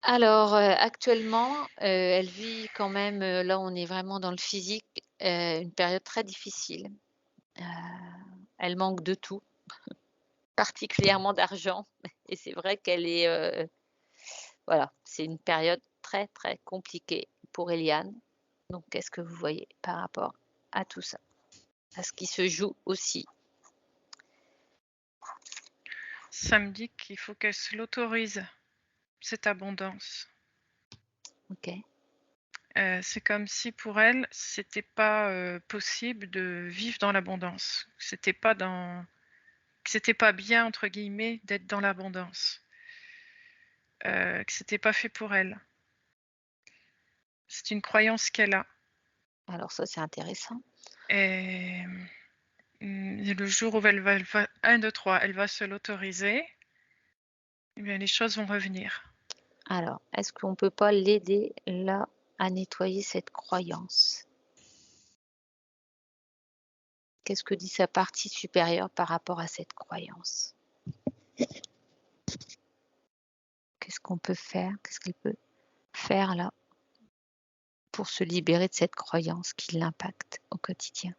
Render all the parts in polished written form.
Alors, actuellement, elle vit quand même, là on est vraiment dans le physique, une période très difficile. Heu, Elle manque de tout, particulièrement d'argent et c'est vrai qu'elle est, voilà, c'est une période très, très compliquée pour Eliane. Donc qu'est-ce que vous voyez par rapport à tout ça? À ce qui se joue aussi? Ça me dit qu'il faut qu'elle se l'autorise, cette abondance. OK. C'est comme si pour elle, c'était pas, possible de vivre dans l'abondance. Que c'était pas «bien» entre guillemets d'être dans l'abondance, que c'était pas fait pour elle. C'est une croyance qu'elle a Alors ça, c'est intéressant. et et le jour où elle va 1, 2, 3, elle va se l'autoriser, eh bien les choses vont revenir. Alors, est-ce qu'on peut pas l'aider là à nettoyer cette croyance? Qu'est-ce que dit sa partie supérieure par rapport à cette croyance? Qu'est-ce qu'on peut faire? Qu'est-ce qu'elle peut faire là pour se libérer de cette croyance qui l'impacte au quotidien?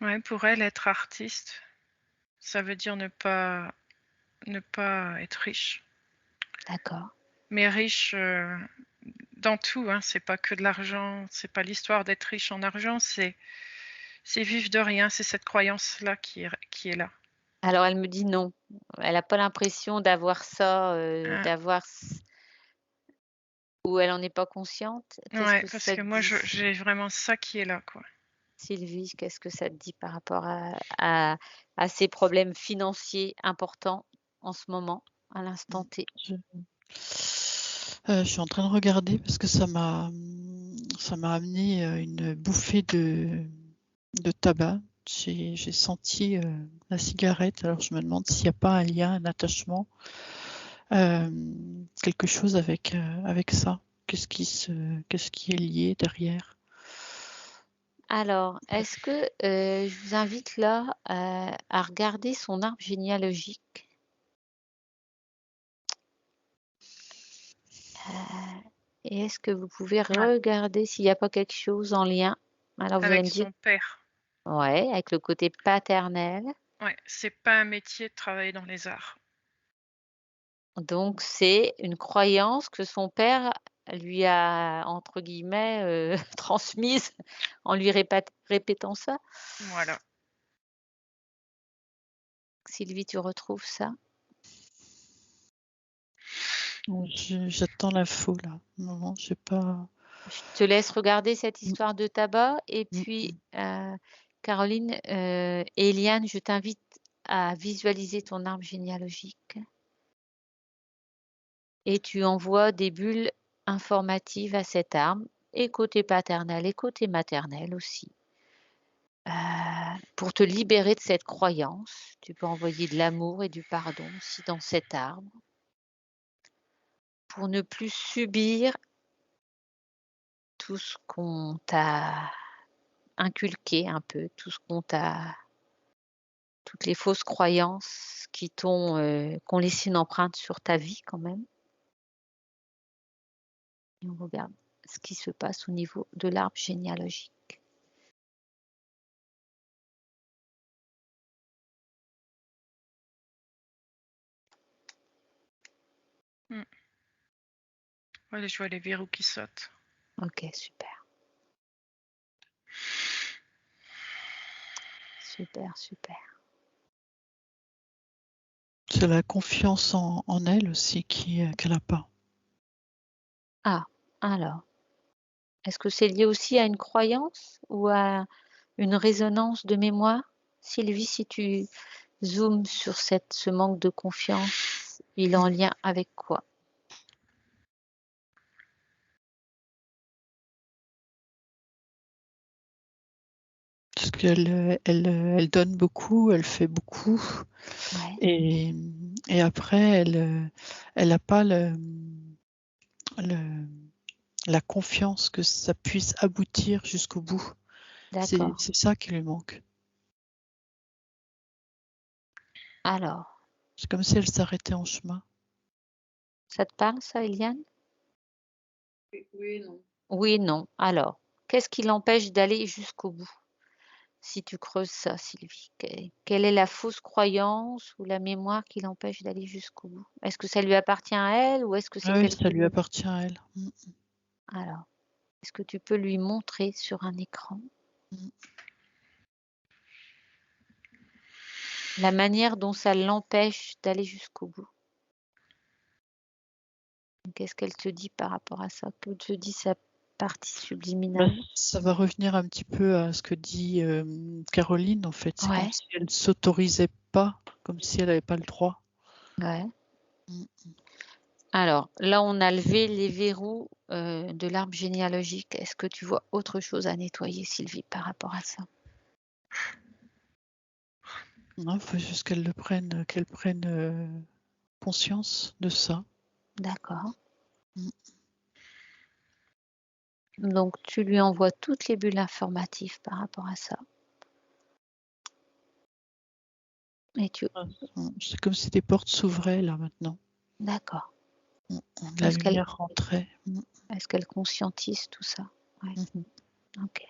Ouais, pour elle, être artiste, ça veut dire ne pas être riche. D'accord. Mais riche, dans tout, hein, c'est pas que de l'argent, c'est pas l'histoire d'être riche en argent, c'est vivre de rien, c'est cette croyance-là qui est là. Alors elle me dit non. Elle a pas l'impression d'avoir ça, Hein, d'avoir c ou elle en est pas consciente? Qu'est-ce ouais, que parce ça que te moi dit? j'ai vraiment ça qui est là, quoi. Sylvie, qu'est-ce que ça te dit par rapport à ces problèmes financiers importants en ce moment, à l'instant T? Je je suis en train de regarder parce que ça m'a amené, une bouffée de tabac. J'ai senti, la cigarette, alors je me demande s'il y a pas un lien, un attachement, quelque chose avec ça. Qu'est-ce qui est lié derrière? Alors, est-ce que, je vous invite là, à regarder son arbre généalogique, et est-ce que vous pouvez Ouais, regarder s'il n'y a pas quelque chose en lien? Alors vous allez avec me dire son père. ouais, avec le côté paternel, Ouais, c'est pas un métier de travailler dans les arts. donc c'est une croyance que son père lui a entre guillemets, transmise en lui répétant ça? Voilà. Sylvie, tu retrouves ça? J'attends l'info là. Non, j'ai pas. Je te laisse regarder cette Mmh, histoire de tabac et mmh puis, mh. Caroline, et Eliane, je t'invite à visualiser ton arbre généalogique et tu envoies des bulles informatives à cet arbre et côté paternel et côté maternel aussi, pour te libérer de cette croyance. Tu peux envoyer de l'amour et du pardon aussi dans cet arbre pour ne plus subir tout ce qu'on t'a inculqué un peu, tout ce qu'on t'a toutes les fausses croyances qui ont laissé une empreinte sur ta vie quand même, et on regarde ce qui se passe au niveau de l'arbre généalogique. Mmh. Ouais, je vois les verrous qui sautent. OK, super, super, super. C'est la confiance en elle aussi qu'elle a pas. Ah, alors, est-ce que c'est lié aussi à une croyance ou à une résonance de mémoire? Sylvie, si tu zoomes sur ce manque de confiance, il est en lien avec quoi? Parce qu'elle, elle donne beaucoup, elle fait beaucoup Ouais, et après elle a pas le la confiance que ça puisse aboutir jusqu'au bout. d'accord. C'est ça qui lui manque. Alors, C'est comme si elle s'arrêtait en chemin. ça te parle ça, Eliane? Oui, non. Oui, non. Alors, qu'est-ce qui l'empêche d'aller jusqu'au bout? Si tu creuses ça, Sylvie, quelle est la fausse croyance ou la mémoire qui l'empêche d'aller jusqu'au bout? Est-ce que ça lui appartient à elle ou est-ce que c'est Ah oui, quelque ça lui chose? appartient à elle. Alors, est-ce que tu peux lui montrer sur un écran Mm. la manière dont ça l'empêche d'aller jusqu'au bout? Qu'est-ce qu'elle te dit par rapport à ça? Que te dit sa partie Bah, subliminale? ça va revenir un petit peu à ce que dit Caroline, en fait. C'est comme Ouais, si elle ne s'autorisait pas, comme si elle n'avait pas le droit. ouais. Mm. Alors, là, on a levé les verrous de l'arbre généalogique. Est-ce que tu vois autre chose à nettoyer, Sylvie, par rapport à ça? Non, il faut juste qu'elle prenne conscience de ça. D'accord. Mm. Donc, tu lui envoies toutes les bulles informatives par rapport à ça. Et tu... C'est comme si des portes s'ouvraient là maintenant. D'accord. La Est-ce qu'elle lumière rentrait. est-ce qu'elle conscientise tout ça? Ouais. Mhm. Ok.